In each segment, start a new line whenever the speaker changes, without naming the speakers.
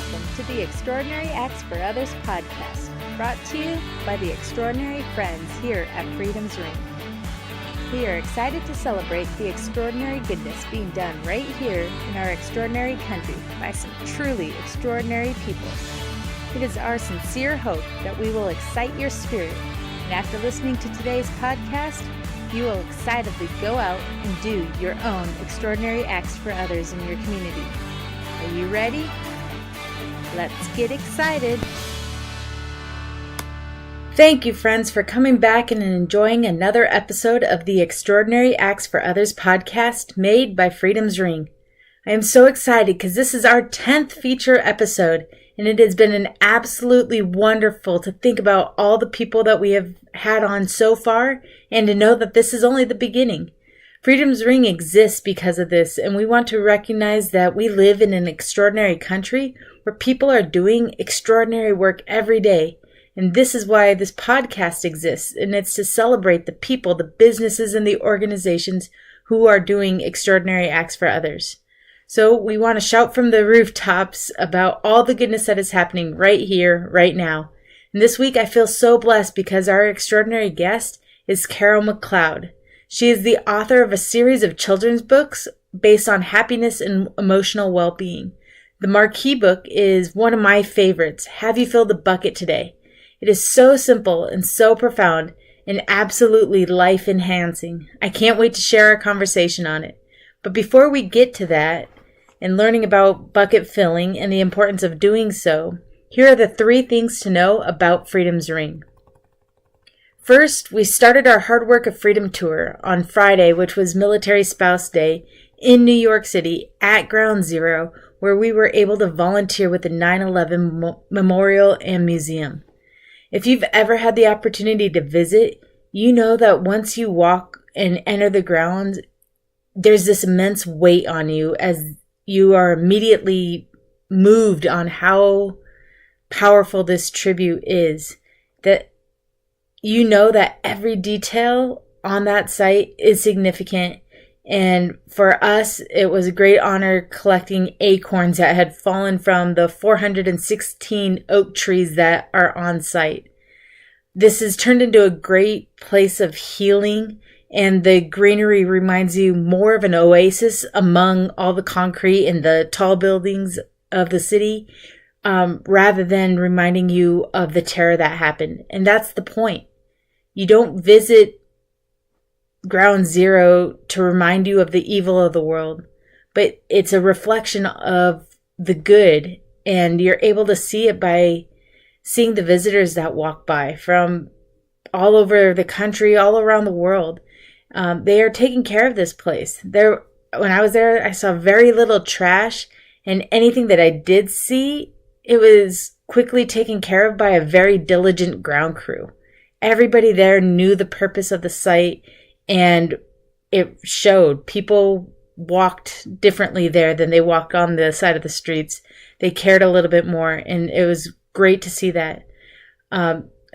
welcome to the Extraordinary Acts for Others podcast, brought to you by the extraordinary friends here at Freedom's Ring. We are excited to celebrate the extraordinary goodness being done right here in our extraordinary country by some truly extraordinary people. It is our sincere hope that we will excite your spirit, and after listening to today's podcast, you will excitedly go out and do your own extraordinary acts for others in your community. Are you ready? Let's get excited. Thank you, friends, for coming back and enjoying another episode of the Extraordinary Acts for Others podcast made by Freedom's Ring. I am so excited because this is our 10th feature episode, and it has been an absolutely wonderful to think about all the people that we have had on so far and to know that this is only the beginning. Freedom's Ring exists because of this, and we want to recognize that we live in an extraordinary country where people are doing extraordinary work every day. And this is why this podcast exists, and it's to celebrate the people, the businesses, and the organizations who are doing extraordinary acts for others. So we want to shout from the rooftops about all the goodness that is happening right here, right now. And this week I feel so blessed because our extraordinary guest is Carol McLeod. She is the author of a series of children's books based on happiness and emotional well-being. The marquee book is one of my favorites, Have You Filled the Bucket Today? It is so simple and so profound and absolutely life-enhancing. I can't wait to share our conversation on it. But before we get to that and learning about bucket filling and the importance of doing so, here are the 3 things to know about Freedom's Ring. First, we started our Hard Work of Freedom tour on Friday, which was Military Spouse Day, in New York City at Ground Zero, where we were able to volunteer with the 9/11 Memorial and Museum. If you've ever had the opportunity to visit, you know that once you walk and enter the grounds, there's this immense weight on you as you are immediately moved on how powerful this tribute is. That you know that every detail on that site is significant. And for us, it was a great honor collecting acorns that had fallen from the 416 oak trees that are on site. This has turned into a great place of healing, and the greenery reminds you more of an oasis among all the concrete and the tall buildings of the city, rather than reminding you of the terror that happened. And that's the point. You don't visit Ground Zero to remind you of the evil of the world, but it's a reflection of the good, and you're able to see it by seeing the visitors that walk by from all over the country, all around the world. They are taking care of this place. When I was there, I saw very little trash, and anything that I did see, it was quickly taken care of by a very diligent ground crew. Everybody there knew the purpose of the site, and it showed. People walked differently there than they walked on the side of the streets. They cared a little bit more, and it was great to see that.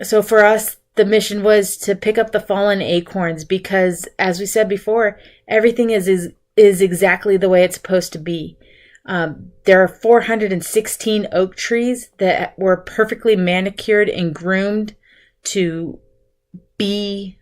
So for us, the mission was to pick up the fallen acorns because, as we said before, everything is exactly the way it's supposed to be. There are 416 oak trees that were perfectly manicured and groomed to be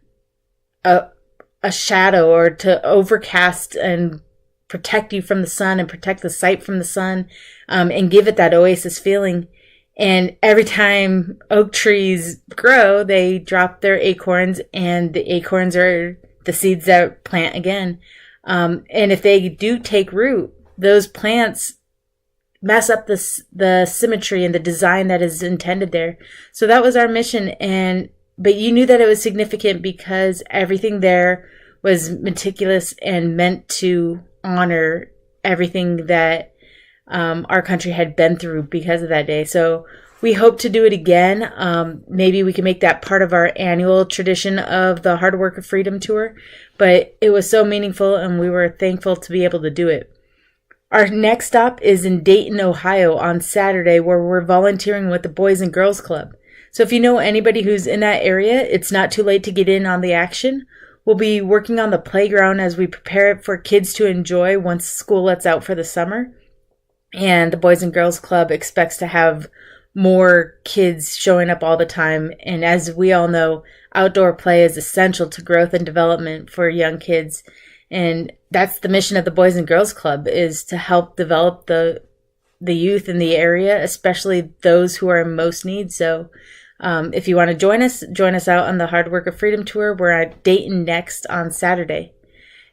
a shadow or to overcast and protect you from the sun and protect the site from the sun, and give it that oasis feeling. And every time oak trees grow, they drop their acorns, and the acorns are the seeds that plant again. And if they do take root, those plants mess up the symmetry and the design that is intended there. So that was our mission. But you knew that it was significant because everything there was meticulous and meant to honor everything that our country had been through because of that day. So we hope to do it again. Maybe we can make that part of our annual tradition of the Hard Work of Freedom tour. But it was so meaningful, and we were thankful to be able to do it. Our next stop is in Dayton, Ohio on Saturday, where we're volunteering with the Boys and Girls Club. So if you know anybody who's in that area, it's not too late to get in on the action. We'll be working on the playground as we prepare it for kids to enjoy once school lets out for the summer. And the Boys and Girls Club expects to have more kids showing up all the time. And as we all know, outdoor play is essential to growth and development for young kids. And that's the mission of the Boys and Girls Club, is to help develop the youth in the area, especially those who are in most need. So if you want to join us out on the Hard Work of Freedom Tour. We're at Dayton next on Saturday.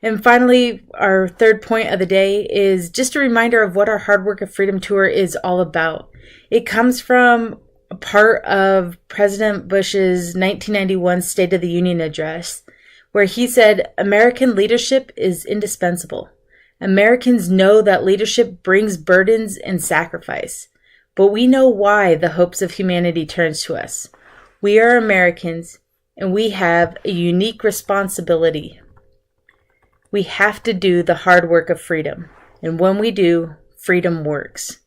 And finally, our third point of the day is just a reminder of what our Hard Work of Freedom Tour is all about. It comes from a part of President Bush's 1991 State of the Union address, where he said, "American leadership is indispensable. Americans know that leadership brings burdens and sacrifice, but we know why the hopes of humanity turns to us. We are Americans, and we have a unique responsibility. We have to do the hard work of freedom, and when we do, freedom works."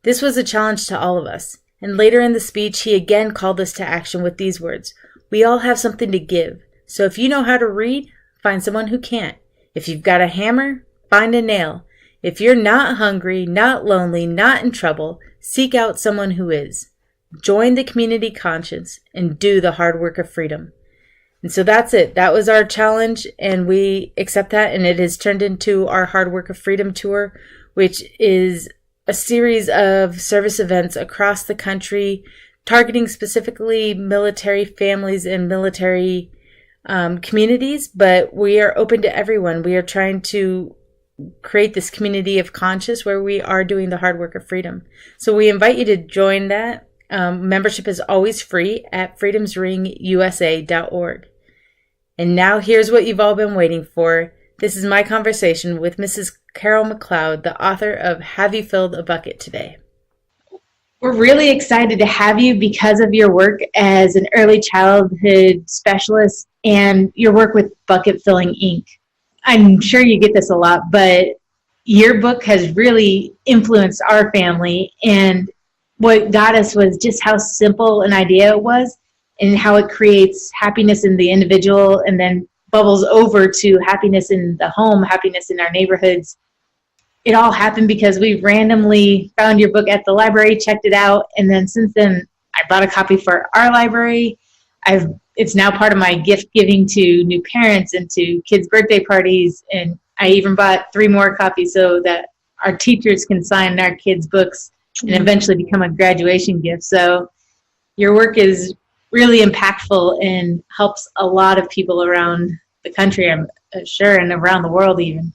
This was a challenge to all of us, and later in the speech, he again called us to action with these words: "We all have something to give, so if you know how to read, find someone who can't. If you've got a hammer, find a nail. If you're not hungry, not lonely, not in trouble, seek out someone who is. Join the community conscience and do the hard work of freedom." And so that's it. That was our challenge, and we accept that, and it has turned into our Hard Work of Freedom Tour, which is a series of service events across the country, targeting specifically military families and military communities, but we are open to everyone. We are trying to create this community of conscience where we are doing the hard work of freedom. So we invite you to join that. Membership is always free at freedomsringusa.org. And now here's what you've all been waiting for. This is my conversation with Mrs. Carol McLeod, the author of Have You Filled a Bucket Today? We're really excited to have you because of your work as an early childhood specialist and your work with Bucket Filling Inc. I'm sure you get this a lot, but your book has really influenced our family, and what got us was just how simple an idea it was and how it creates happiness in the individual and then bubbles over to happiness in the home, happiness in our neighborhoods. It all happened because we randomly found your book at the library, checked it out, and then since then I bought a copy for our library. It's now part of my gift giving to new parents and to kids' birthday parties, and I even bought 3 more copies so that our teachers can sign our kids' books and eventually become a graduation gift. So your work is really impactful and helps a lot of people around the country, I'm sure, and around the world even.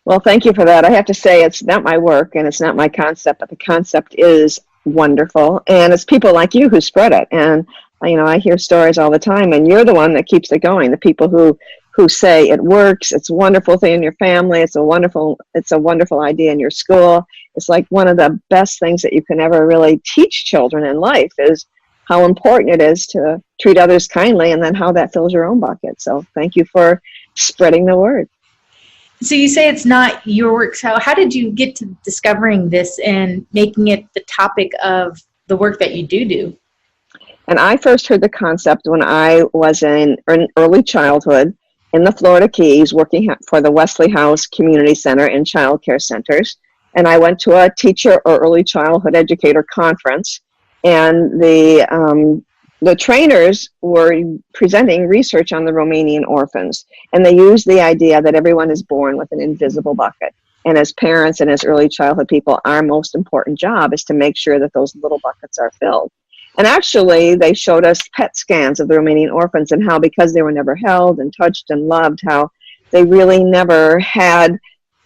Well, thank you for that. I have to say it's not my work and it's not my concept, but the concept is wonderful. And it's people like you who spread it. And, you know, I hear stories all the time, and you're the one that keeps it going. The people who say it works, it's a wonderful thing in your family, it's a wonderful idea in your school. It's like one of the best things that you can ever really teach children in life is how important it is to treat others kindly, and then how that fills your own bucket. So thank you for spreading the word.
So you say it's not your work. So how did you get to discovering this and making it the topic of the work that you do?
And I first heard the concept when I was in early childhood in the Florida Keys, working for the Wesley House Community Center and Child Care Centers. And I went to a teacher or early childhood educator conference, and the trainers were presenting research on the Romanian orphans, and they used the idea that everyone is born with an invisible bucket. And as parents and as early childhood people, our most important job is to make sure that those little buckets are filled. And actually, they showed us PET scans of the Romanian orphans and how, because they were never held and touched and loved, how they really never had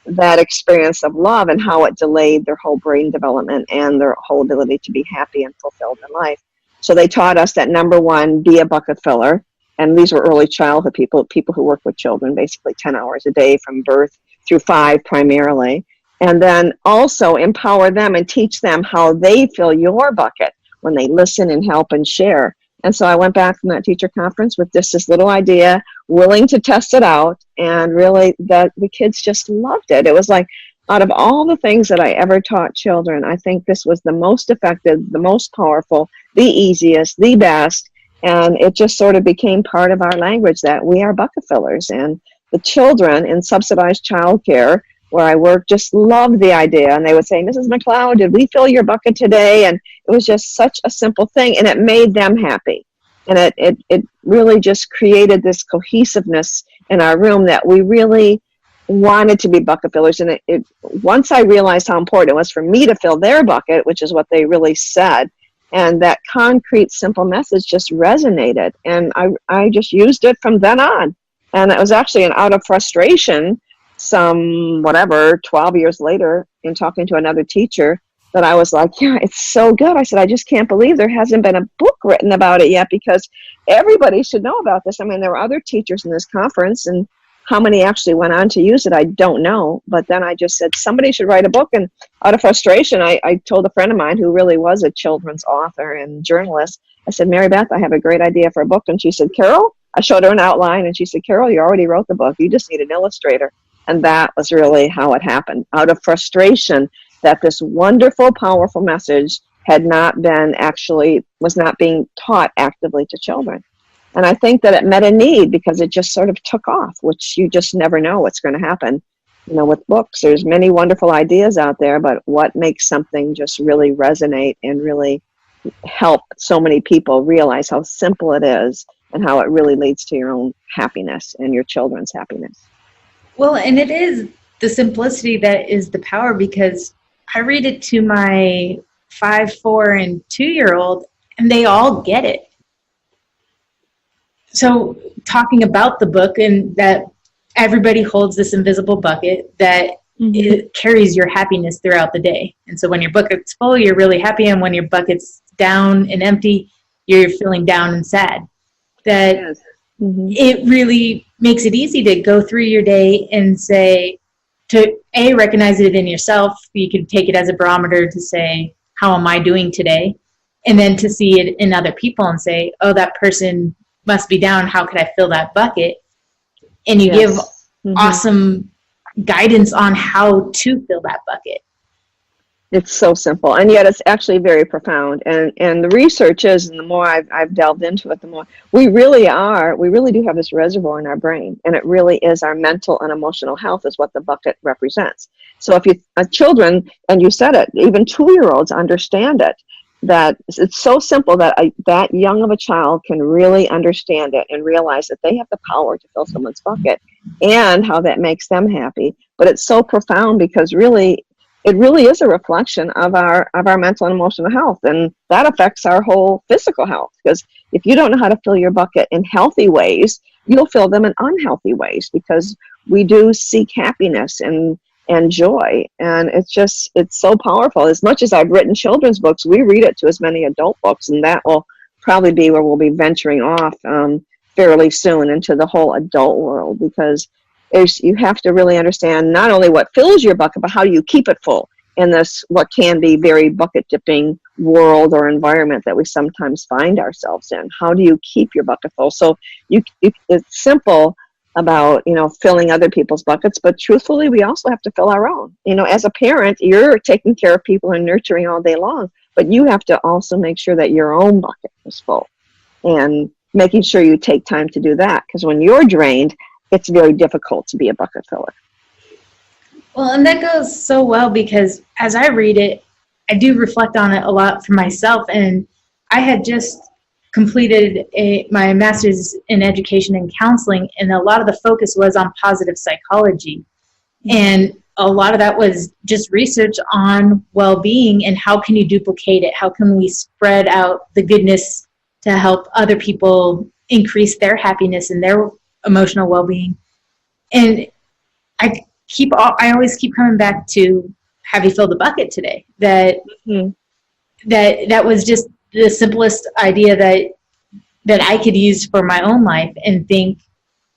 that experience of love, and how it delayed their whole brain development and their whole ability to be happy and fulfilled in life. So they taught us that, number one, be a bucket filler. And these were early childhood people who work with children basically 10 hours a day from birth through 5 primarily. And then also empower them and teach them how they fill your bucket when they listen and help and share. And so I went back from that teacher conference with just this little idea, willing to test it out, and really the kids just loved it. It was like, out of all the things that I ever taught children, I think this was the most effective, the most powerful, the easiest, the best, and it just sort of became part of our language that we are bucket fillers. And the children in subsidized childcare where I worked just loved the idea. And they would say, Mrs. McLeod, did we fill your bucket today? And it was just such a simple thing, and it made them happy. And it really just created this cohesiveness in our room that we really wanted to be bucket fillers. And once I realized how important it was for me to fill their bucket, which is what they really said, and that concrete, simple message just resonated. And I just used it from then on. And it was actually an out of frustration, 12 years later, in talking to another teacher, that I was like, yeah, it's so good. I said, I just can't believe there hasn't been a book written about it yet, because everybody should know about this. I mean, there were other teachers in this conference, and how many actually went on to use it, I don't know. But then I just said, somebody should write a book. And out of frustration, I told a friend of mine who really was a children's author and journalist, I said, Mary Beth, I have a great idea for a book. And she said, Carol, I showed her an outline, and she said, Carol, you already wrote the book. You just need an illustrator. And that was really how it happened. Out of frustration that this wonderful, powerful message was not being taught actively to children. And I think that it met a need, because it just sort of took off, which you just never know what's going to happen. With books, there's many wonderful ideas out there, but what makes something just really resonate and really help so many people realize how simple it is and how it really leads to your own happiness and your children's happiness.
Well, and it is the simplicity that is the power, because I read it to my 5, 4, and 2-year-old, and they all get it. So talking about the book, and that everybody holds this invisible bucket that it carries your happiness throughout the day. And so when your bucket's full, you're really happy. And when your bucket's down and empty, you're feeling down and sad. That yes. It really makes it easy to go through your day and say, to recognize it in yourself. You can take it as a barometer to say, how am I doing today? And then to see it in other people and say, oh, that person must be down. How could I fill that bucket? And you give awesome guidance on how to fill that bucket.
It's so simple, and yet it's actually very profound. And the research is, and the more I've delved into it, the more we really do have this reservoir in our brain, and it really is our mental and emotional health is what the bucket represents. So if children, and you said it, even 2-year-olds understand it, that it's so simple that that young of a child can really understand it and realize that they have the power to fill someone's bucket and how that makes them happy. But it's so profound, because it really is a reflection of our mental and emotional health, and that affects our whole physical health. Because if you don't know how to fill your bucket in healthy ways, you'll fill them in unhealthy ways, because we do seek happiness and joy, and it's so powerful. As much as I've written children's books, we read it to as many adult books, and that will probably be where we'll be venturing off fairly soon into the whole adult world, because you have to really understand not only what fills your bucket, but how do you keep it full in this what can be very bucket dipping world or environment that we sometimes find ourselves in. How do you keep your bucket full? So it's simple about filling other people's buckets, but truthfully, we also have to fill our own. As a parent, you're taking care of people and nurturing all day long, but you have to also make sure that your own bucket is full, and making sure you take time to do that, because when you're drained, it's very difficult to be a bucket filler.
Well, and that goes so well, because as I read it, I do reflect on it a lot for myself. And I had just completed my master's in education and counseling, and a lot of the focus was on positive psychology. And a lot of that was just research on well-being and how can you duplicate it? How can we spread out the goodness to help other people increase their happiness and their emotional well-being? And I always keep coming back to, have you filled the bucket today? That was just the simplest idea that I could use for my own life, and think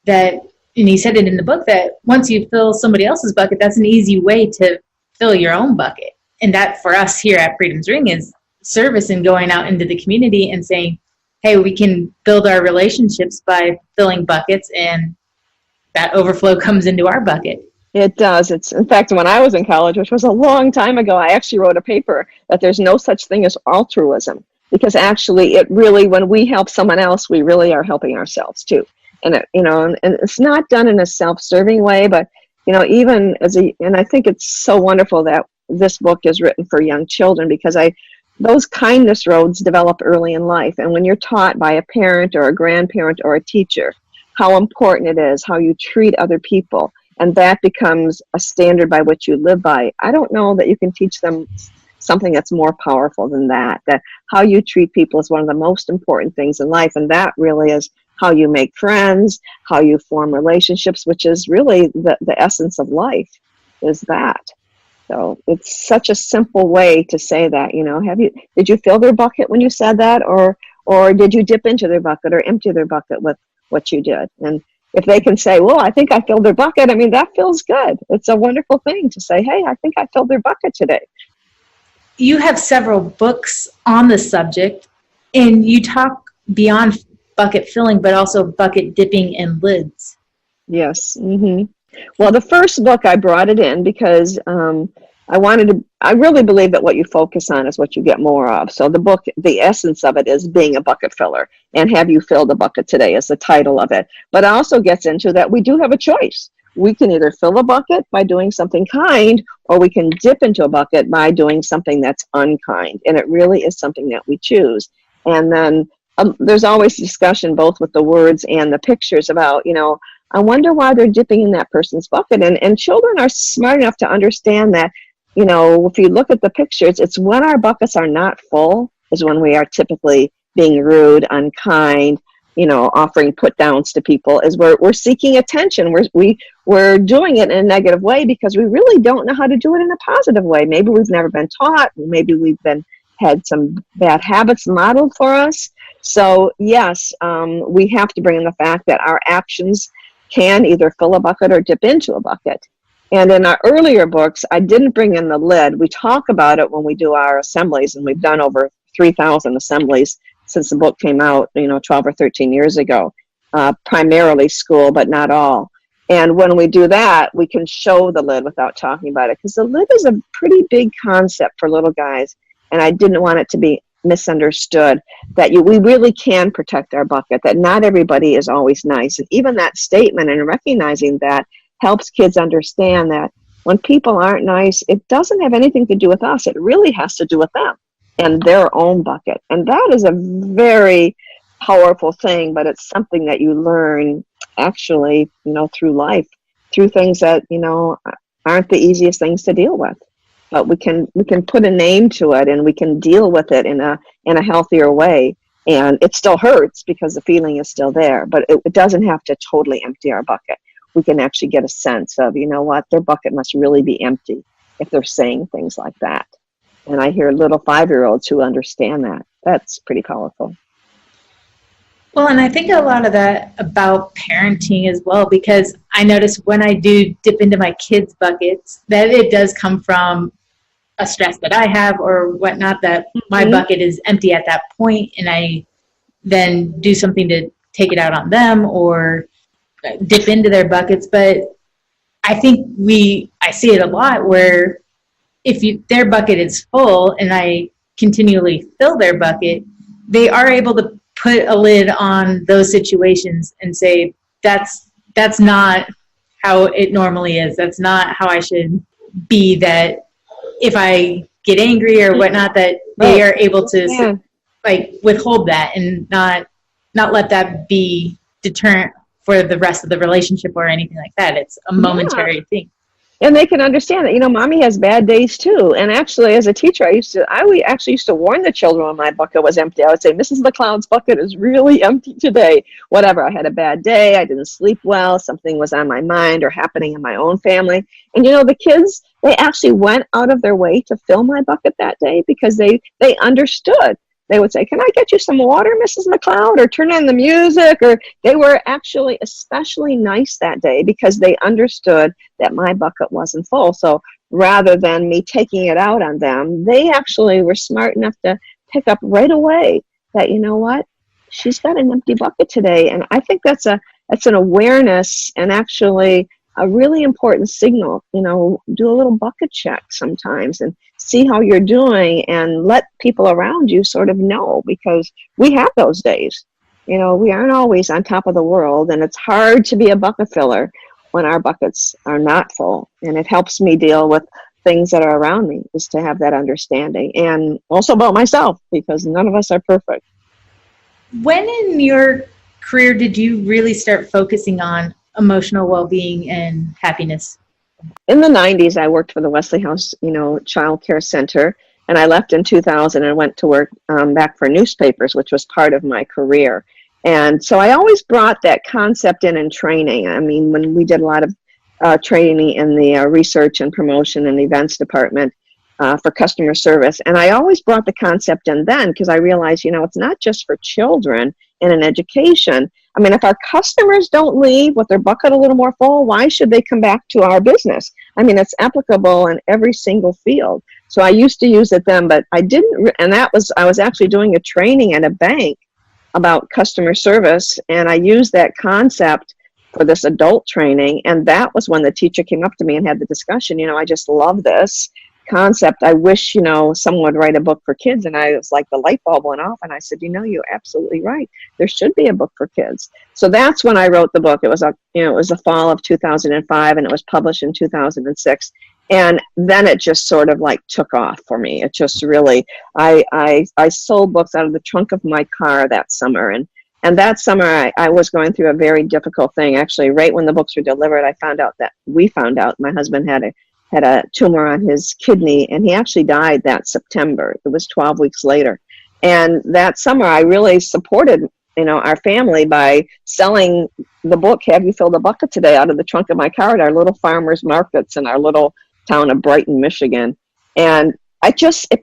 that, and he said it in the book, that once you fill somebody else's bucket, that's an easy way to fill your own bucket. And that for us here at Freedom's Ring is service, and going out into the community and saying, hey, we can build our relationships by filling buckets, and that overflow comes into our bucket.
It does. It's, in fact, when I was in college, which was a long time ago, I actually wrote a paper that there's no such thing as altruism, because actually it really, when we help someone else, we really are helping ourselves too. And and it's not done in a self-serving way, but even and I think it's so wonderful that this book is written for young children, because those kindness roads develop early in life. And when you're taught by a parent or a grandparent or a teacher how important it is, how you treat other people, and that becomes a standard by which you live by, I don't know that you can teach them something that's more powerful than that how you treat people is one of the most important things in life. And that really is how you make friends, how you form relationships, which is really the essence of life, is that. So it's such a simple way to say that, did you fill their bucket when you said that, or did you dip into their bucket or empty their bucket with what you did? And if they can say, well, I think I filled their bucket, I mean, that feels good. It's a wonderful thing to say, hey, I think I filled their bucket today.
You have several books on the subject, and you talk beyond bucket filling, but also bucket dipping and lids.
Yes. Mm-hmm. Well, the first book, I brought it in because I really believe that what you focus on is what you get more of. So the book, the essence of it is being a bucket filler, and have you filled a bucket today is the title of it. But it also gets into that we do have a choice. We can either fill a bucket by doing something kind, or we can dip into a bucket by doing something that's unkind. And it really is something that we choose. And then there's always discussion both with the words and the pictures about, I wonder why they're dipping in that person's bucket. And children are smart enough to understand that, if you look at the pictures, it's when our buckets are not full is when we are typically being rude, unkind, offering put downs to people, is we're seeking attention. We're doing it in a negative way because we really don't know how to do it in a positive way. Maybe we've never been taught. Maybe we've had some bad habits modeled for us. So yes, we have to bring in the fact that our actions can either fill a bucket or dip into a bucket. And in our earlier books, I didn't bring in the lid. We talk about it when we do our assemblies, and we've done over 3,000 assemblies since the book came out, 12 or 13 years ago, primarily school, but not all. And when we do that, we can show the lid without talking about it, because the lid is a pretty big concept for little guys, and I didn't want it to be misunderstood that we really can protect our bucket, that not everybody is always nice. And even that statement and recognizing that helps kids understand that when people aren't nice, it doesn't have anything to do with us. It really has to do with them and their own bucket. And that is a very powerful thing, but it's something that you learn actually, through life, through things that, aren't the easiest things to deal with. But we can put a name to it, and we can deal with it in a healthier way. And it still hurts because the feeling is still there, but it doesn't have to totally empty our bucket. We can actually get a sense of, their bucket must really be empty if they're saying things like that. And I hear little 5-year-olds who understand that. That's pretty powerful.
Well, and I think a lot of that about parenting as well, because I notice when I do dip into my kids' buckets, that it does come from a stress that I have or whatnot, that my bucket is empty at that point, and I then do something to take it out on them or dip into their buckets. But I think I see it a lot where if their bucket is full and I continually fill their bucket, they are able to put a lid on those situations and say, that's not how it normally is. That's not how I should be. That if I get angry or whatnot, that they are able to withhold that and not let that be deterrent for the rest of the relationship or anything like that. It's a momentary thing.
And they can understand that, mommy has bad days too. And actually, as a teacher, I actually used to warn the children when my bucket was empty. I would say, Mrs. McLeod's bucket is really empty today. Whatever, I had a bad day, I didn't sleep well, something was on my mind or happening in my own family. And the kids, they actually went out of their way to fill my bucket that day because they understood. They would say, can I get you some water, Mrs. McLeod, or turn on the music? Or they were actually especially nice that day because they understood that my bucket wasn't full. So rather than me taking it out on them, they actually were smart enough to pick up right away that, she's got an empty bucket today. And I think that's an awareness and actually a really important signal. Do a little bucket check sometimes and see how you're doing and let people around you sort of know, because we have those days. We aren't always on top of the world, and it's hard to be a bucket filler when our buckets are not full. And it helps me deal with things that are around me, is to have that understanding, and also about myself, because none of us are perfect.
When in your career did you really start focusing on emotional well-being and happiness?
In the 90s, I worked for the Wesley House, Child Care Center, and I left in 2000 and went to work back for newspapers, which was part of my career. And so I always brought that concept in training. I mean, when we did a lot of training in the research and promotion and events department for customer service. And I always brought the concept in then, because I realized, it's not just for children in an education. I mean, if our customers don't leave with their bucket a little more full, why should they come back to our business? I mean, it's applicable in every single field. So I used to use it then, but I didn't, and I was actually doing a training at a bank about customer service, and I used that concept for this adult training. And that was when the teacher came up to me and had the discussion, I just love this concept. I wish, someone would write a book for kids. And I was like, the light bulb went off, and I said, you're absolutely right. There should be a book for kids. So that's when I wrote the book. It was the fall of 2005, and it was published in 2006. And then it just sort of like took off for me. It just really, I sold books out of the trunk of my car that summer. And that summer, I was going through a very difficult thing. Actually, right when the books were delivered, we found out my husband had a tumor on his kidney, and he actually died that September. It was 12 weeks later. And that summer, I really supported, our family by selling the book, Have You Filled a Bucket Today, out of the trunk of my car at our little farmers markets in our little town of Brighton, Michigan. And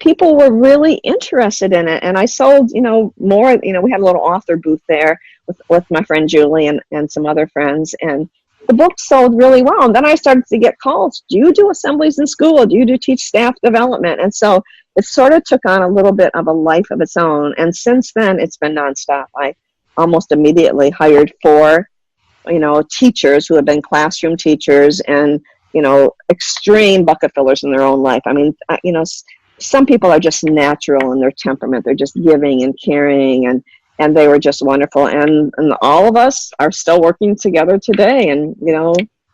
people were really interested in it. And I sold, more, we had a little author booth there with my friend Julie and some other friends. And the book sold really well. And then I started to get calls. Do you do assemblies in school? Do you teach staff development? And so it sort of took on a little bit of a life of its own. And since then, it's been nonstop. I almost immediately hired 4, teachers who have been classroom teachers and, extreme bucket fillers in their own life. I mean, some people are just natural in their temperament. They're just giving and caring, and they were just wonderful. And all of us are still working together today. And,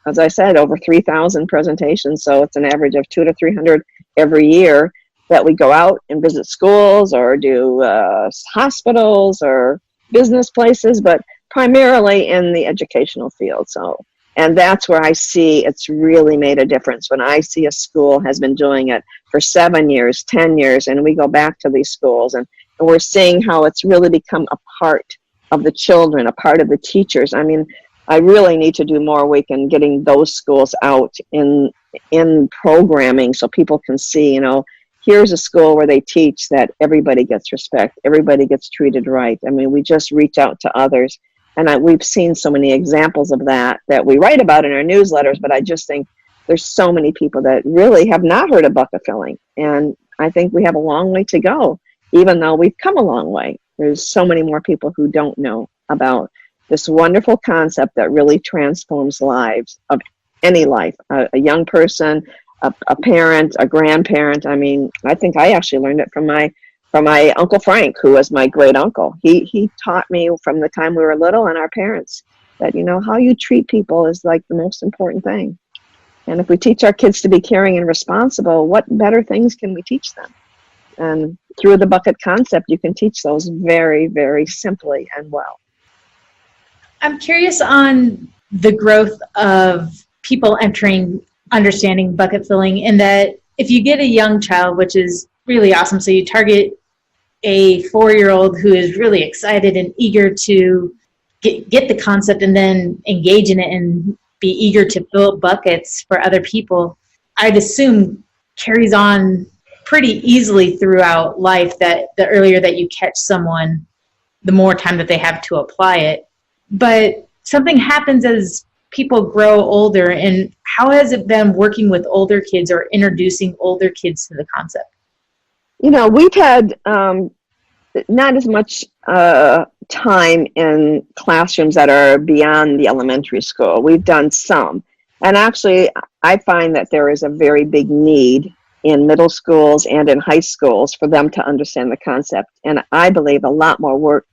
as I said, over 3,000 presentations. So it's an average of 200 to 300 every year that we go out and visit schools or do hospitals or business places, but primarily in the educational field. And that's where I see it's really made a difference. When I see a school has been doing it for 7 years, 10 years, and we go back to these schools and we're seeing how it's really become a part of the children, a part of the teachers. I mean, I really need to do more work in getting those schools out in programming so people can see, here's a school where they teach that everybody gets respect, everybody gets treated right. I mean, we just reach out to others. And we've seen so many examples of that we write about in our newsletters, but I just think there's so many people that really have not heard of bucket filling. And I think we have a long way to go, even though we've come a long way. There's so many more people who don't know about this wonderful concept that really transforms lives of any life, a young person, a parent, a grandparent. I mean, I think I actually learned it from my Uncle Frank, who was my great uncle. He taught me from the time we were little, and our parents, that, how you treat people is like the most important thing. And if we teach our kids to be caring and responsible, what better things can we teach them? And through the bucket concept, you can teach those very, very simply and well.
I'm curious on the growth of people understanding bucket filling, in that if you get a young child, which is really awesome, so you target a 4-year-old who is really excited and eager to get the concept and then engage in it and be eager to fill buckets for other people, I'd assume carries on pretty easily throughout life, that the earlier that you catch someone, the more time that they have to apply it. But something happens as people grow older, and how has it been working with older kids or introducing older kids to the concept?
We've had not as much time in classrooms that are beyond the elementary school. We've done some. And actually, I find that there is a very big need in middle schools and in high schools for them to understand the concept. And I believe a lot more work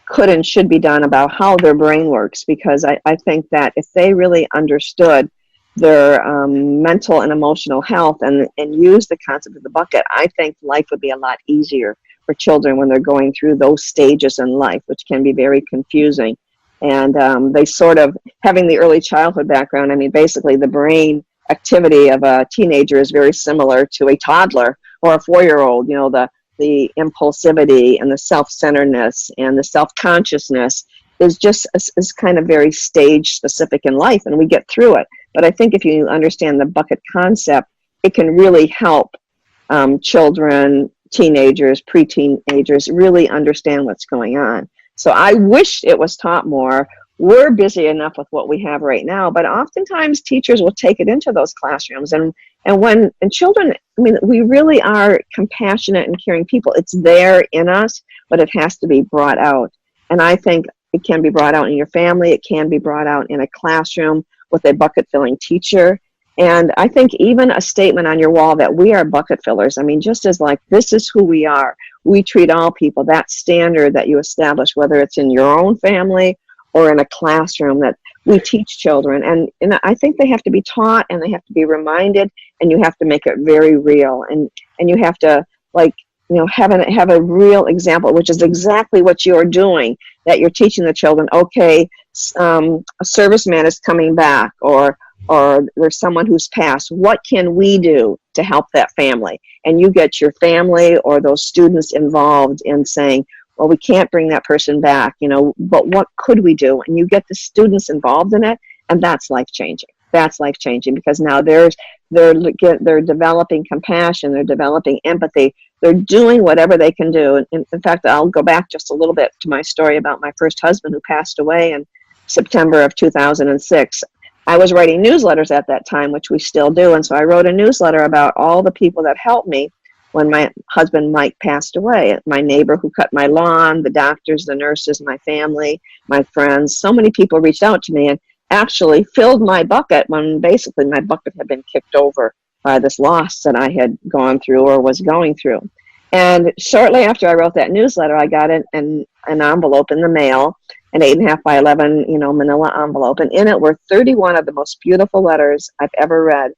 could and should be done about how their brain works, because I think that if they really understood their mental and emotional health and use the concept of the bucket, I think life would be a lot easier for children when they're going through those stages in life, which can be very confusing. And they sort of, having the early childhood background, I mean, basically the brain activity of a teenager is very similar to a toddler or a 4-year-old. You know, the impulsivity and the self-centeredness and the self-consciousness is kind of very stage specific in life, and we get through it. But I think if you understand the bucket concept, it can really help children, teenagers, pre-teenagers really understand what's going on. So I wish it was taught more. We're busy enough with what we have right now, but oftentimes teachers will take it into those classrooms. And children, I mean, we really are compassionate and caring people. It's there in us, but it has to be brought out. And I think it can be brought out in your family. It can be brought out in a classroom with a bucket filling teacher. And I think even a statement on your wall that we are bucket fillers, I mean, just as like, this is who we are. We treat all people, that standard that you establish, whether it's in your own family or in a classroom, that we teach children. And I think they have to be taught, and they have to be reminded, and you have to make it very real. And you have to, like, you know, have a real example, which is exactly what you're doing, that you're teaching the children, okay, a serviceman is coming back, or there's someone who's passed. What can we do to help that family? And you get your family or those students involved in saying, well, we can't bring that person back, you know, but what could we do? And you get the students involved in it, and that's life-changing. That's life-changing, because now they're developing compassion, they're developing empathy, they're doing whatever they can do. And in fact, I'll go back just a little bit to my story about my first husband who passed away in September of 2006. I was writing newsletters at that time, which we still do, and so I wrote a newsletter about all the people that helped me when my husband Mike passed away. My neighbor who cut my lawn, the doctors, the nurses, my family, my friends. So many people reached out to me and actually filled my bucket when basically my bucket had been kicked over by this loss that I had gone through or was going through. And shortly after I wrote that newsletter, I got an envelope in the mail, an 8.5 by 11, manila envelope. And in it were 31 of the most beautiful letters I've ever read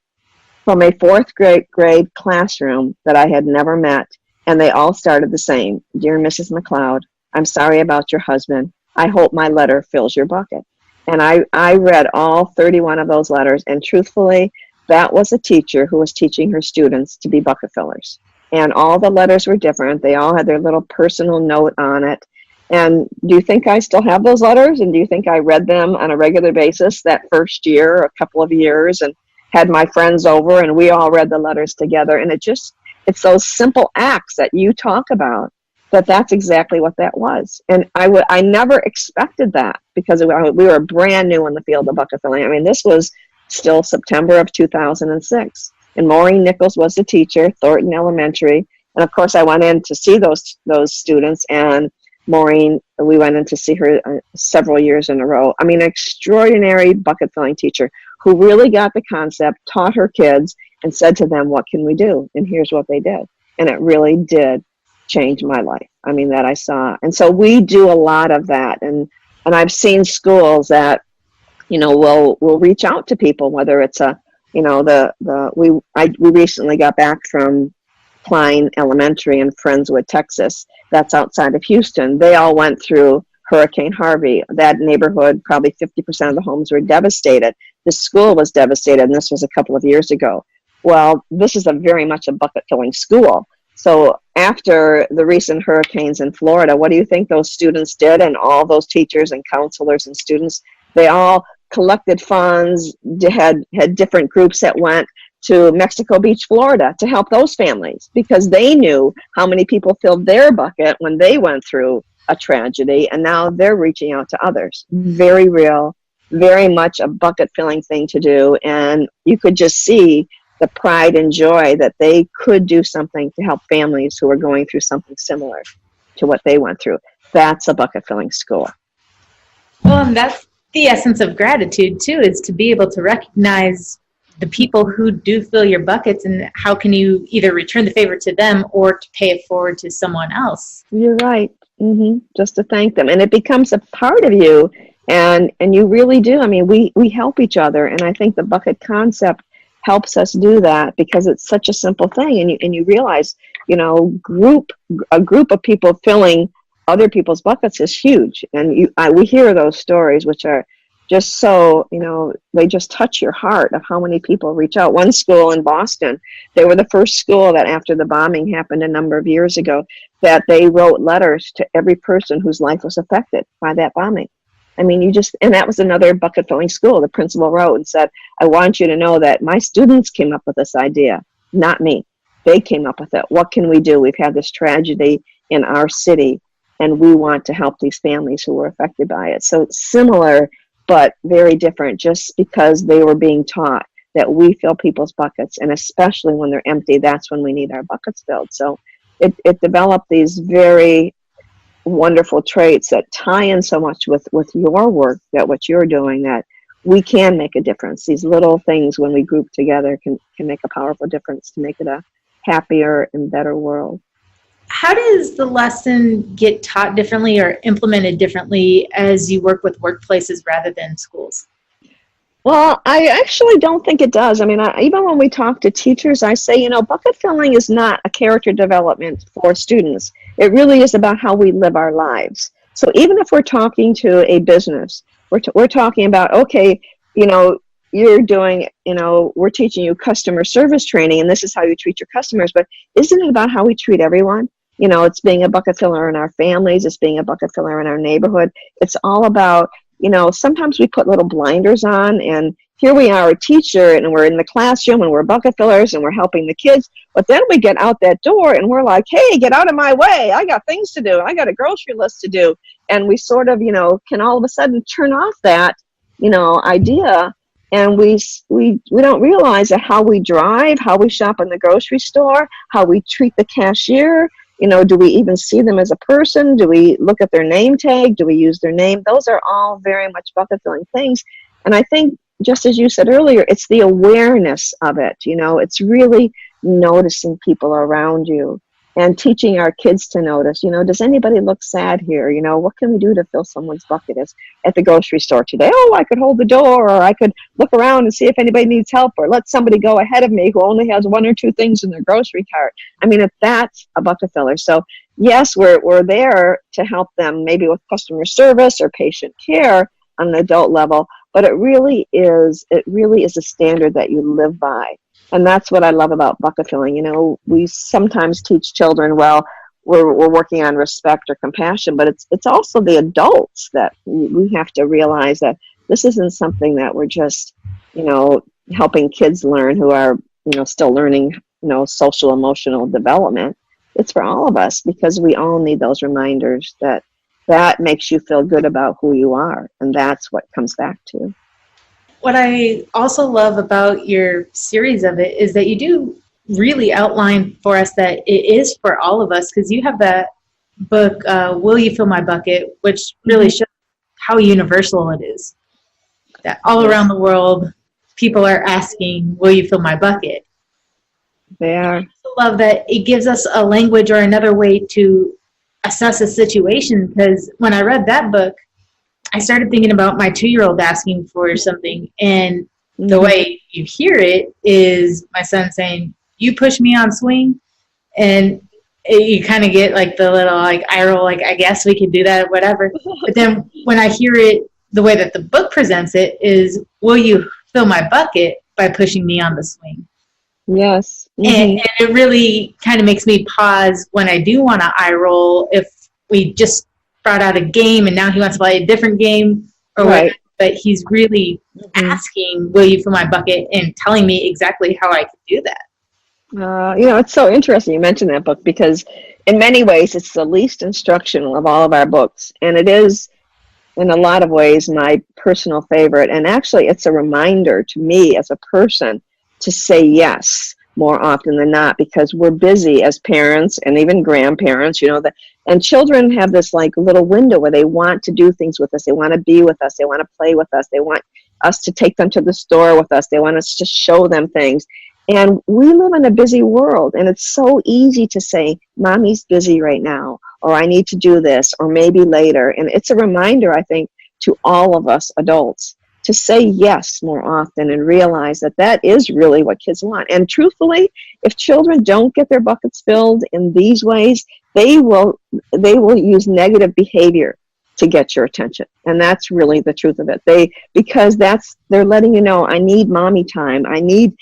from a fourth grade classroom that I had never met. And they all started the same. Dear Mrs. McLeod, I'm sorry about your husband. I hope my letter fills your bucket. And I read all 31 of those letters. And truthfully, that was a teacher who was teaching her students to be bucket fillers. And all the letters were different. They all had their little personal note on it. And do you think I still have those letters? And do you think I read them on a regular basis that first year, or a couple of years, and had my friends over and we all read the letters together? And it's those simple acts that you talk about, that's exactly what that was. And I never expected that, because we were brand new in the field of bucket filling. I mean, this was still September of 2006. And Maureen Nichols was the teacher, Thornton Elementary. And of course, I went in to see those students, and Maureen, we went in to see her several years in a row. I mean, an extraordinary bucket filling teacher who really got the concept, taught her kids, and said to them, what can we do? And here's what they did. And it really did change my life. I mean, that I saw. And so we do a lot of that. And I've seen schools that, will reach out to people, whether it's we recently got back from Klein Elementary in Friendswood, Texas. That's outside of Houston. They all went through Hurricane Harvey. That neighborhood, probably 50% of the homes were devastated. The school was devastated, and this was a couple of years ago. Well, this is very much a bucket filling school. So after the recent hurricanes in Florida, what do you think those students did? And all those teachers and counselors and students, they all collected funds, had different groups that went to Mexico Beach, Florida, to help those families, because they knew how many people filled their bucket when they went through a tragedy, and now they're reaching out to others. Very real, very much a bucket filling thing to do, and you could just see the pride and joy that they could do something to help families who are going through something similar to what they went through. That's a bucket filling school.
Well, and that's the essence of gratitude too, is to be able to recognize the people who do fill your buckets, and how can you either return the favor to them or to pay it forward to someone else.
You're right. Just to thank them, and it becomes a part of you, and you really do. I mean, we help each other, and I think the bucket concept helps us do that because it's such a simple thing, and you realize, a group of people filling other people's buckets is huge, and we hear those stories, which are just so, they just touch your heart of how many people reach out. One school in Boston, they were the first school that after the bombing happened a number of years ago, that they wrote letters to every person whose life was affected by that bombing. I mean, and that was another bucket filling school. The principal wrote and said, I want you to know that my students came up with this idea, not me. They came up with it. What can we do? We've had this tragedy in our city, and we want to help these families who were affected by it. So it's similar, but very different, just because they were being taught that we fill people's buckets, and especially when they're empty, that's when we need our buckets filled. So it developed these very wonderful traits that tie in so much with your work, that what you're doing, that we can make a difference. These little things, when we group together, can make a powerful difference to make it a happier and better world.
How does the lesson get taught differently or implemented differently as you work with workplaces rather than schools?
Well, I actually don't think it does. I mean, even when we talk to teachers, I say, bucket filling is not a character development for students. It really is about how we live our lives. So even if we're talking to a business, we're talking about, okay, you're doing, we're teaching you customer service training, and this is how you treat your customers. But isn't it about how we treat everyone? It's being a bucket filler in our families. It's being a bucket filler in our neighborhood. It's all about, sometimes we put little blinders on, and here we are, a teacher, and we're in the classroom, and we're bucket fillers, and we're helping the kids. But then we get out that door, and we're like, hey, get out of my way. I got things to do. I got a grocery list to do. And we sort of, can all of a sudden turn off that, idea. And we don't realize that how we drive, how we shop in the grocery store, how we treat the cashier, do we even see them as a person? Do we look at their name tag? Do we use their name? Those are all very much bucket filling things. And I think, just as you said earlier, it's the awareness of it. It's really noticing people around you and teaching our kids to notice, does anybody look sad here? What can we do to fill someone's bucket? As at the grocery store today, oh, I could hold the door, or I could look around and see if anybody needs help, or let somebody go ahead of me who only has one or two things in their grocery cart. I mean, if that's a bucket filler. So yes, we're there to help them, maybe with customer service or patient care on an adult level, but it really is a standard that you live by. And that's what I love about bucket filling. We sometimes teach children, well, we're working on respect or compassion, but it's also the adults that we have to realize that this isn't something that we're just, helping kids learn who are, still learning, social emotional development. It's for all of us, because we all need those reminders that makes you feel good about who you are. And that's what comes back to.
What I also love about your series of it is that you do really outline for us that it is for all of us, because you have that book, Will You Fill My Bucket, which really shows how universal it is. That all around the world, people are asking, will you fill my bucket?
They are.
I also love that it gives us a language or another way to assess a situation, because when I read that book, I started thinking about my 2-year-old asking for something, and the way you hear it is my son saying, you push me on swing, and you kind of get like the little eye roll, like, I guess we could do that, whatever. But then when I hear it, the way that the book presents it is, will you fill my bucket by pushing me on the swing?
Yes.
And it really kind of makes me pause when I do want to eye roll, if we just brought out a game and now he wants to play a different game, or right. But he's really asking, will you fill my bucket, and telling me exactly how I can do that.
It's so interesting you mentioned that book, because in many ways it's the least instructional of all of our books, and it is in a lot of ways my personal favorite. And actually it's a reminder to me as a person to say yes more often than not, because we're busy as parents and even grandparents, and children have this like little window where they want to do things with us. They want to be with us. They want to play with us. They want us to take them to the store with us. They want us to show them things. And we live in a busy world, and it's so easy to say, Mommy's busy right now, or I need to do this, or maybe later. And it's a reminder, I think, to all of us adults to say yes more often and realize that that is really what kids want. And truthfully, if children don't get their buckets filled in these ways, they will use negative behavior to get your attention. And that's really the truth of it. Because they're letting you know, I need mommy time. I need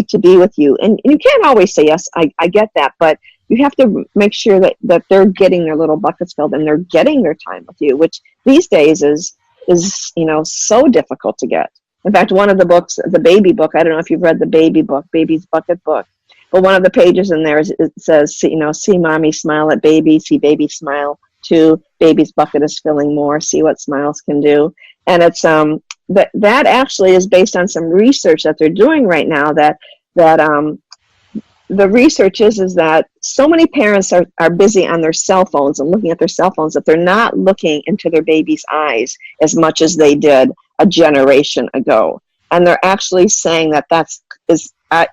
to be with you. And you can't always say yes, I get that, but you have to make sure that they're getting their little buckets filled and they're getting their time with you, which these days is so difficult to get. In fact, one of the books, the baby book, I don't know if you've read the baby book, Baby's Bucket book, but one of the pages in there it says, see mommy smile at baby, see baby smile too, baby's bucket is filling more, see what smiles can do. And it's that actually is based on some research that they're doing right now, that the research is that so many parents are busy on their cell phones and looking at their cell phones that they're not looking into their baby's eyes as much as they did a generation ago. And they're actually saying that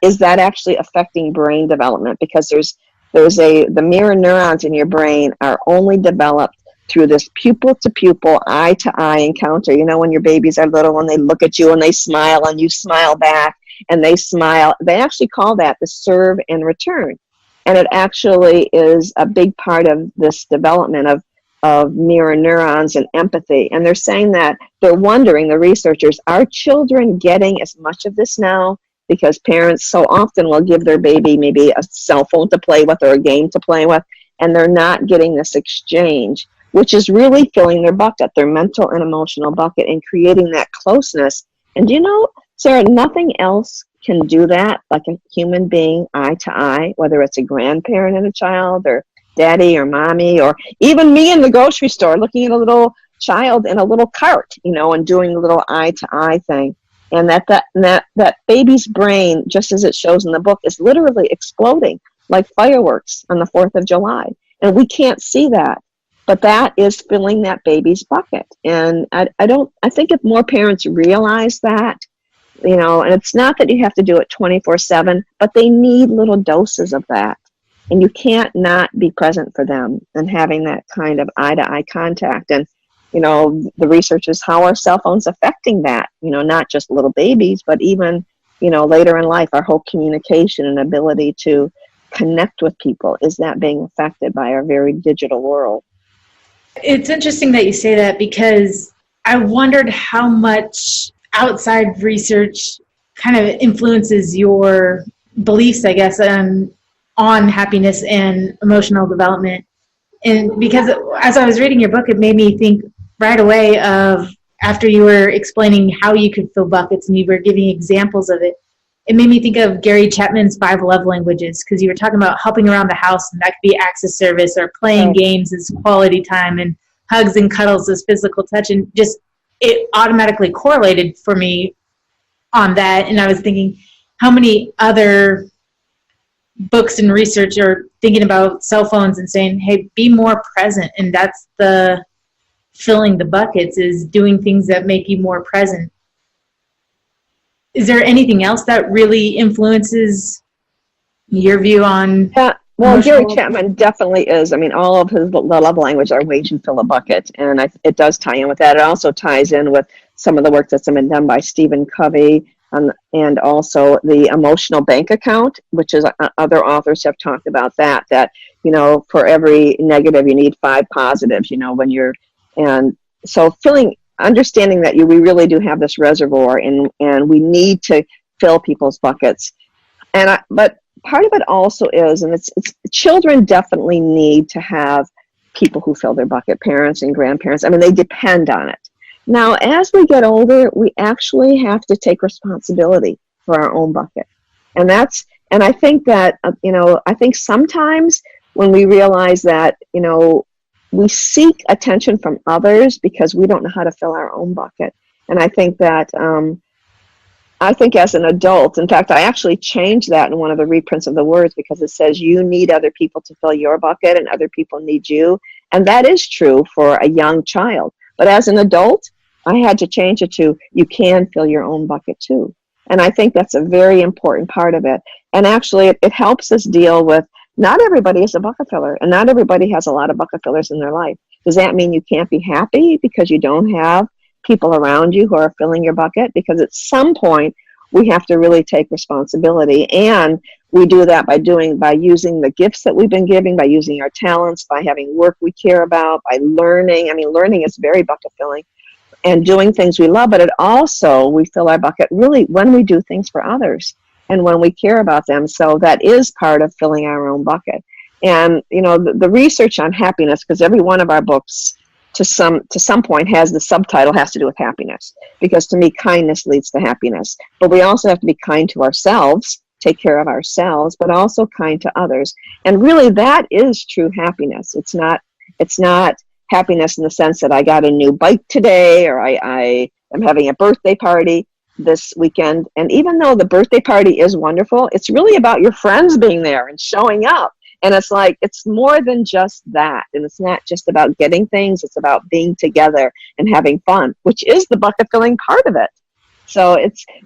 is that actually affecting brain development, because the mirror neurons in your brain are only developed through this pupil to pupil, eye to eye encounter. When your babies are little and they look at you and they smile and you smile back and they smile, they actually call that the serve and return. And it actually is a big part of this development of mirror neurons and empathy. And they're saying that they're wondering, the researchers, are children getting as much of this now? Because parents so often will give their baby maybe a cell phone to play with or a game to play with, and they're not getting this exchange, which is really filling their bucket, their mental and emotional bucket, and creating that closeness. And Sarah, nothing else can do that like a human being, eye to eye, whether it's a grandparent and a child, or daddy or mommy, or even me in the grocery store looking at a little child in a little cart, and doing a little eye to eye thing. And that baby's brain, just as it shows in the book, is literally exploding like fireworks on the 4th of July. And we can't see that, but that is filling that baby's bucket. And I think if more parents realize that, and it's not that you have to do it 24/7, but they need little doses of that. And you can't not be present for them and having that kind of eye-to-eye contact. And, the research is how are cell phones affecting that, not just little babies, but even, later in life, our whole communication and ability to connect with people, is that being affected by our very digital world?
It's interesting that you say that, because I wondered how much outside research kind of influences your beliefs, I guess, on happiness and emotional development. And because as I was reading your book, it made me think right away of, after you were explaining how you could fill buckets and you were giving examples of it, it made me think of Gary Chapman's 5 love languages, because you were talking about helping around the house, and that could be acts of service, or playing games as quality time, and hugs and cuddles as physical touch. And just, it automatically correlated for me on that. And I was thinking, how many other books and research are thinking about cell phones and saying, hey, be more present. And that's the filling the buckets, is doing things that make you more present. Is there anything else that really influences your view on?
Yeah, well, Gary Chapman definitely is. I mean, all of the love language are wage and fill a bucket, and it does tie in with that. It also ties in with some of the work that's been done by Stephen Covey, and also the emotional bank account, which is other authors have talked about that for every negative you need 5 positives. And so understanding that we really do have this reservoir, and we need to fill people's buckets. But part of it also is, and it's children definitely need to have people who fill their bucket, parents and grandparents. I mean, they depend on it. Now, as we get older, we actually have to take responsibility for our own bucket. And I think that, I think sometimes when we realize that, we seek attention from others because we don't know how to fill our own bucket. And I think that, as an adult, in fact, I actually changed that in one of the reprints of the words, because it says you need other people to fill your bucket and other people need you. And that is true for a young child. But as an adult, I had to change it to you can fill your own bucket too. And I think that's a very important part of it. And actually, it helps us deal with not everybody is a bucket filler, and not everybody has a lot of bucket fillers in their life. Does that mean you can't be happy because you don't have people around you who are filling your bucket? Because at some point, we have to really take responsibility, and we do that by using the gifts that we've been giving, by using our talents, by having work we care about, by learning. I mean, learning is very bucket filling, and doing things we love, but it also, we fill our bucket really when we do things for others and when we care about them. So that is part of filling our own bucket. And, you know, the research on happiness, because every one of our books to some point has the subtitle has to do with happiness, because to me, kindness leads to happiness. But we also have to be kind to ourselves, take care of ourselves, but also kind to others. And really, that is true happiness. It's not happiness in the sense that I got a new bike today, or I am having a birthday party this weekend. And even though the birthday party is wonderful, it's really about your friends being there and showing up. And it's like, it's more than just that. And it's not just about getting things. It's about being together and having fun, which is the bucket filling part of it. So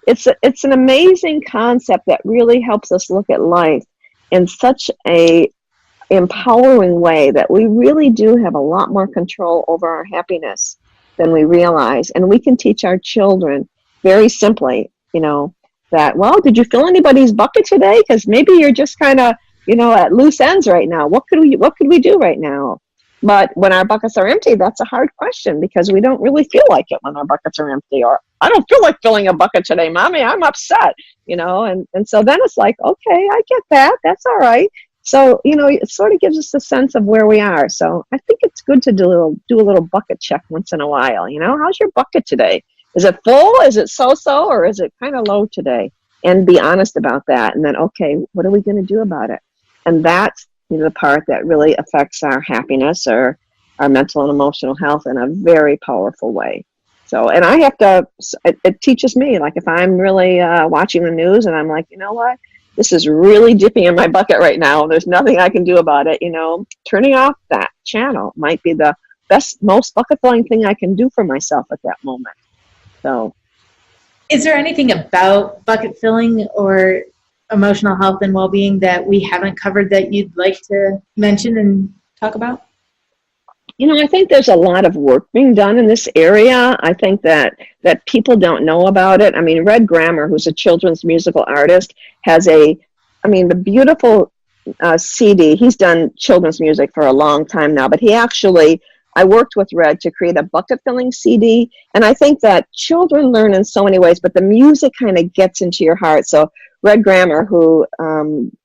it's an amazing concept that really helps us look at life in such a empowering way that we really do have a lot more control over our happiness than we realize. And we can teach our children very simply, you know, that, well, did you fill anybody's bucket today? Because maybe you're just kind of, you know, at loose ends right now. What could we do right now? But when our buckets are empty, that's a hard question, because we don't really feel like it when our buckets are empty. Or, I don't feel like filling a bucket today, Mommy, I'm upset, you know. And so then it's like, okay, I get that. That's all right. So, you know, it sort of gives us a sense of where we are. So I think it's good to do a little bucket check once in a while. You know, how's your bucket today? Is it full? Is it so-so? Or is it kind of low today? And be honest about that. And then, okay, what are we going to do about it? And that's, you know, the part that really affects our happiness or our mental and emotional health in a very powerful way. So, and I have to, it teaches me, like if I'm really watching the news and I'm like, you know what, this is really dipping in my bucket right now, and there's nothing I can do about it, you know, turning off that channel might be the most bucket filling thing I can do for myself at that moment. So,
is there anything about bucket filling or emotional health and well-being that we haven't covered that you'd like to mention and talk about?
You know, I think there's a lot of work being done in this area. I think that people don't know about it. I mean, Red Grammer, who's a children's musical artist, has the beautiful CD. He's done children's music for a long time now, but I worked with Red to create a bucket filling CD. And I think that children learn in so many ways, but the music kind of gets into your heart. So Red Grammer, who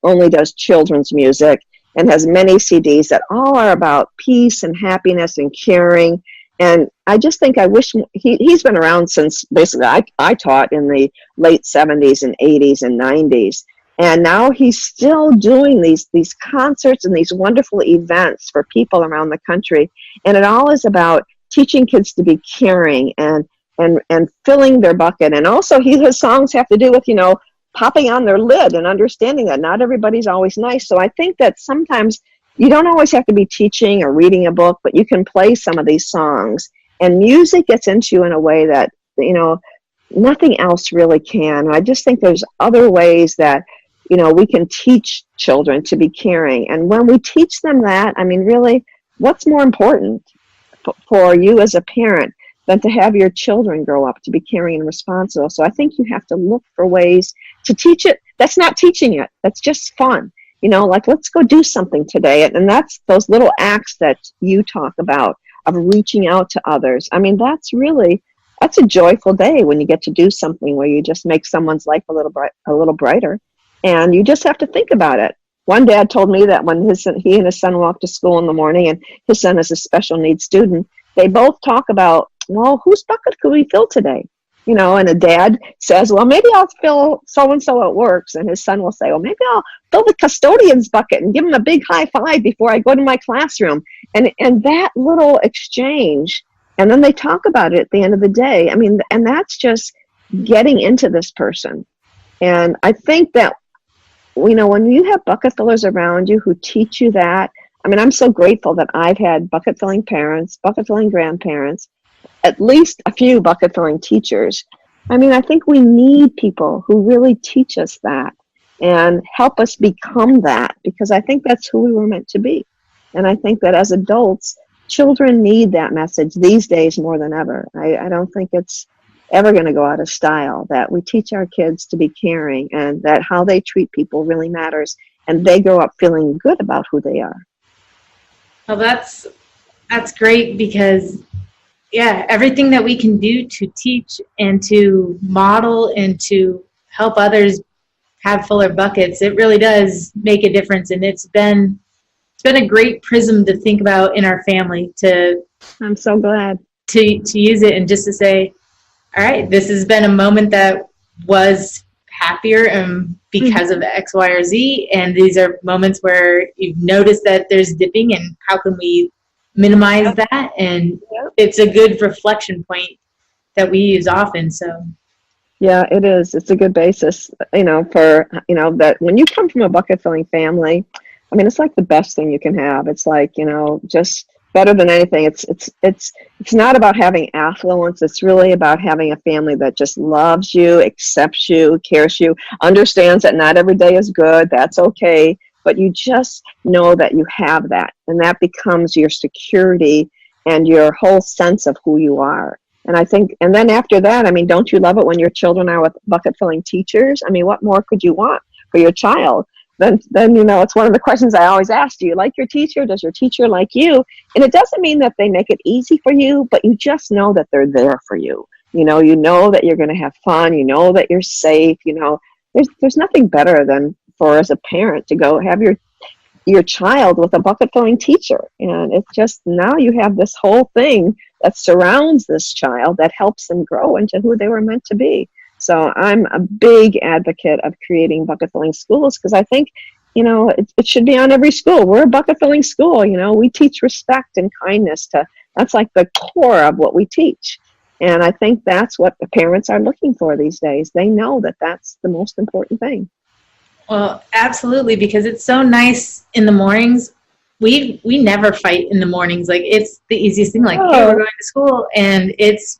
only does children's music and has many CDs that all are about peace and happiness and caring. And I just think I wish he's been around since basically I taught in the late 70s and 80s and 90s. And now he's still doing these concerts and these wonderful events for people around the country. And it all is about teaching kids to be caring and filling their bucket. And also his songs have to do with, you know, popping on their lid and understanding that not everybody's always nice. So I think that sometimes you don't always have to be teaching or reading a book, but you can play some of these songs. And music gets into you in a way that, you know, nothing else really can. And I just think there's other ways that, you know, we can teach children to be caring. And when we teach them that, I mean, really, what's more important for you as a parent than to have your children grow up to be caring and responsible? So I think you have to look for ways to teach it. That's not teaching it. That's just fun. You know, like, let's go do something today. And that's those little acts that you talk about of reaching out to others. I mean, that's a joyful day when you get to do something where you just make someone's life a little brighter. And you just have to think about it. One dad told me that when he and his son walk to school in the morning, and his son is a special needs student, they both talk about, well, whose bucket could we fill today? You know, and a dad says, well, maybe I'll fill so-and-so at work. And his son will say, well, maybe I'll fill the custodian's bucket and give him a big high five before I go to my classroom. And that little exchange, and then they talk about it at the end of the day. I mean, and that's just getting into this person. And I think that, you know, when you have bucket fillers around you who teach you that, I mean, I'm so grateful that I've had bucket filling parents, bucket filling grandparents, at least a few bucket filling teachers. I mean, I think we need people who really teach us that. and help us become that, because I think that's who we were meant to be. And I think that as adults, children need that message these days more than ever. I don't think it's ever going to go out of style that we teach our kids to be caring, and that how they treat people really matters, and they grow up feeling good about who they are.
Well, that's great, because everything that we can do to teach and to model and to help others have fuller buckets, it really does make a difference. And it's been a great prism to think about in our family.
I'm so glad
to use it, and just to say, all right, this has been a moment that was happier and because of X, Y, or Z, and these are moments where you've noticed that there's dipping, and how can we minimize that? And it's a good reflection point that we use often. So
yeah, it is. It's a good basis, for that when you come from a bucket filling family, I mean, it's like the best thing you can have. It's like, just better than anything. It's not about having affluence. It's really about having a family that just loves you, accepts you, cares you, understands that not every day is good. That's okay. But you just know that you have that, and that becomes your security and your whole sense of who you are. And I think, and then after that, I mean, don't you love it when your children are with bucket filling teachers? I mean, what more could you want for your child? Then it's one of the questions I always ask: do you like your teacher? Does your teacher like you? And it doesn't mean that they make it easy for you, but you just know that they're there for you. You know that you're going to have fun. You know that you're safe. There's nothing better than for as a parent to go have your child with a bucket filling teacher. And it's just, now you have this whole thing that surrounds this child that helps them grow into who they were meant to be. So I'm a big advocate of creating bucket filling schools, because I think, it should be on every school. We're a bucket filling school. We teach respect and kindness that's like the core of what we teach. And I think that's what the parents are looking for these days. They know that that's the most important thing.
Well, absolutely, because it's so nice in the mornings. We never fight in the mornings. Like, it's the easiest thing. Like, hey, we're going to school, and it's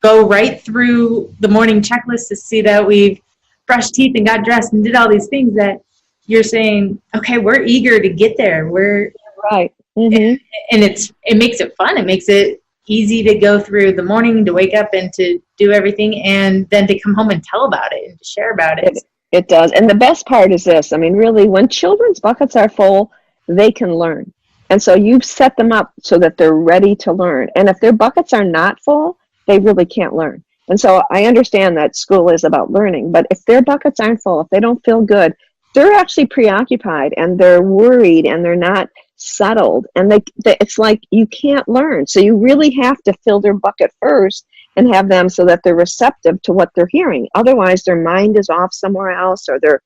go right through the morning checklist to see that we've brushed teeth and got dressed and did all these things that you're saying, okay, we're eager to get there. We're
right.
And it makes it fun. It makes it easy to go through the morning, to wake up and to do everything, and then to come home and tell about it and to share about it.
It does. And the best part is this. I mean, really, when children's buckets are full, they can learn. And so you've set them up so that they're ready to learn. And if their buckets are not full, they really can't learn. And so I understand that school is about learning, but if their buckets aren't full, if they don't feel good, they're actually preoccupied, and they're worried, and they're not settled. And it's like you can't learn. So you really have to fill their bucket first and have them so that they're receptive to what they're hearing. Otherwise, their mind is off somewhere else, or their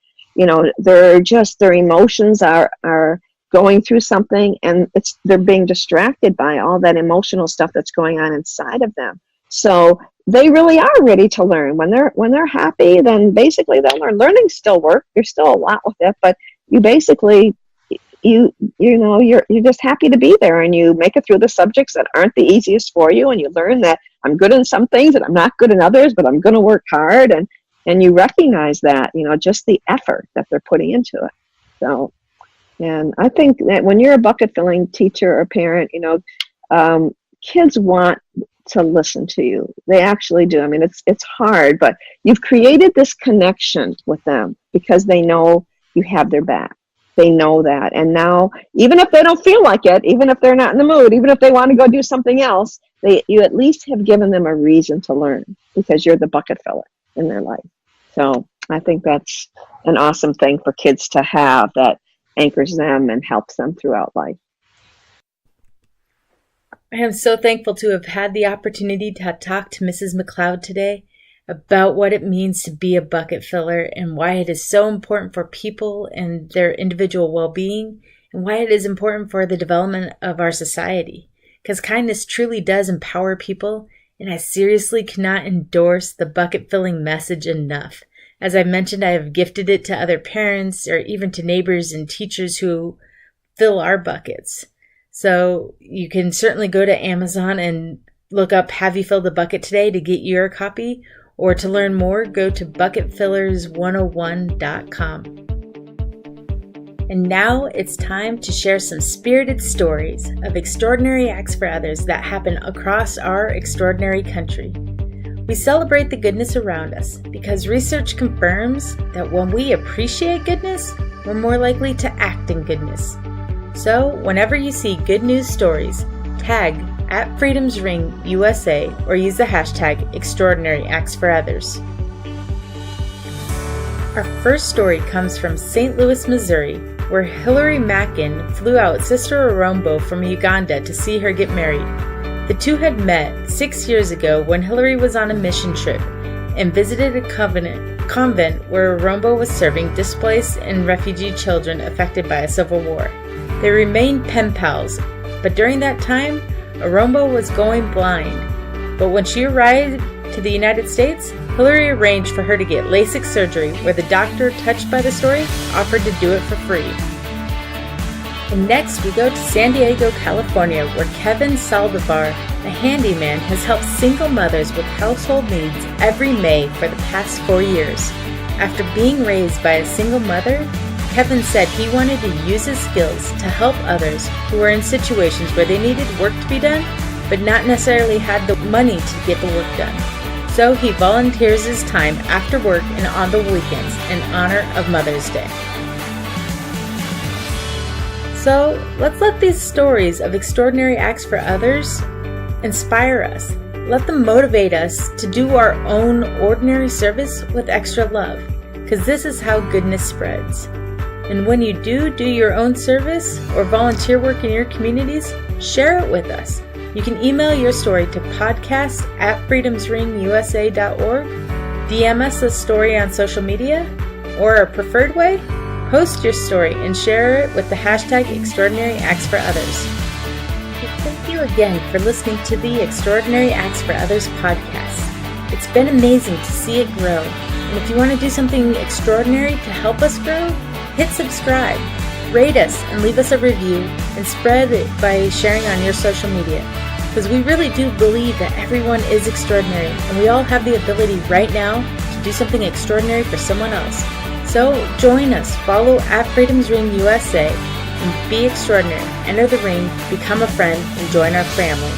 emotions are going through something, and they're being distracted by all that emotional stuff that's going on inside of them. So they really are ready to learn. When they're happy, then basically they'll learn. Learning still work. There's still a lot with it, but you basically you're just happy to be there, and you make it through the subjects that aren't the easiest for you, and you learn that I'm good in some things and I'm not good in others, but I'm going to work hard, and you recognize that, just the effort that they're putting into it. So, and I think that when you're a bucket filling teacher or parent, kids want to listen to you. They actually do. I mean, it's hard, but you've created this connection with them because they know you have their back. They know that. And now, even if they don't feel like it, even if they're not in the mood, even if they want to go do something else, you at least have given them a reason to learn, because you're the bucket filler in their life. So I think that's an awesome thing for kids to have, that anchors them and helps them throughout life.
I am so thankful to have had the opportunity to talk to Mrs. McLeod today about what it means to be a bucket filler, and why it is so important for people and their individual well-being, and why it is important for the development of our society. Because kindness truly does empower people, and I seriously cannot endorse the bucket filling message enough. As I mentioned, I have gifted it to other parents, or even to neighbors and teachers who fill our buckets. So you can certainly go to Amazon and look up "Have You Filled a Bucket Today" to get your copy, Or to learn more, go to bucketfillers101.com. And now it's time to share some spirited stories of extraordinary acts for others that happen across our extraordinary country. We celebrate the goodness around us because research confirms that when we appreciate goodness, we're more likely to act in goodness. So, whenever you see good news stories, tag @FreedomsRingUSA or use the hashtag Extraordinary Acts for Others. Our first story comes from St. Louis, Missouri, where Hillary Mackin flew out Sister Arombo from Uganda to see her get married. The two had met 6 years ago when Hillary was on a mission trip and visited a convent where Arombo was serving displaced and refugee children affected by a civil war. They remained pen pals, but during that time, Arombo was going blind. But when she arrived to the United States, Hillary arranged for her to get LASIK surgery, where the doctor, touched by the story, offered to do it for free. And next, we go to San Diego, California, where Kevin Saldivar, a handyman, has helped single mothers with household needs every May for the past 4 years. After being raised by a single mother, Kevin said he wanted to use his skills to help others who were in situations where they needed work to be done, but not necessarily had the money to get the work done. So he volunteers his time after work and on the weekends in honor of Mother's Day. So let's let these stories of extraordinary acts for others inspire us. Let them motivate us to do our own ordinary service with extra love, because this is how goodness spreads. And when you do your own service or volunteer work in your communities, share it with us. You can email your story to podcast@freedomsringusa.org, DM us a story on social media, or a preferred way, post your story and share it with the hashtag Extraordinary Acts for Others. Thank you again for listening to the Extraordinary Acts for Others podcast. It's been amazing to see it grow. And if you want to do something extraordinary to help us grow, hit subscribe, rate us, and leave us a review, and spread it by sharing on your social media. Because we really do believe that everyone is extraordinary, and we all have the ability right now to do something extraordinary for someone else. So join us, follow @FreedomsRingUSA, and be extraordinary. Enter the ring, become a friend, and join our family.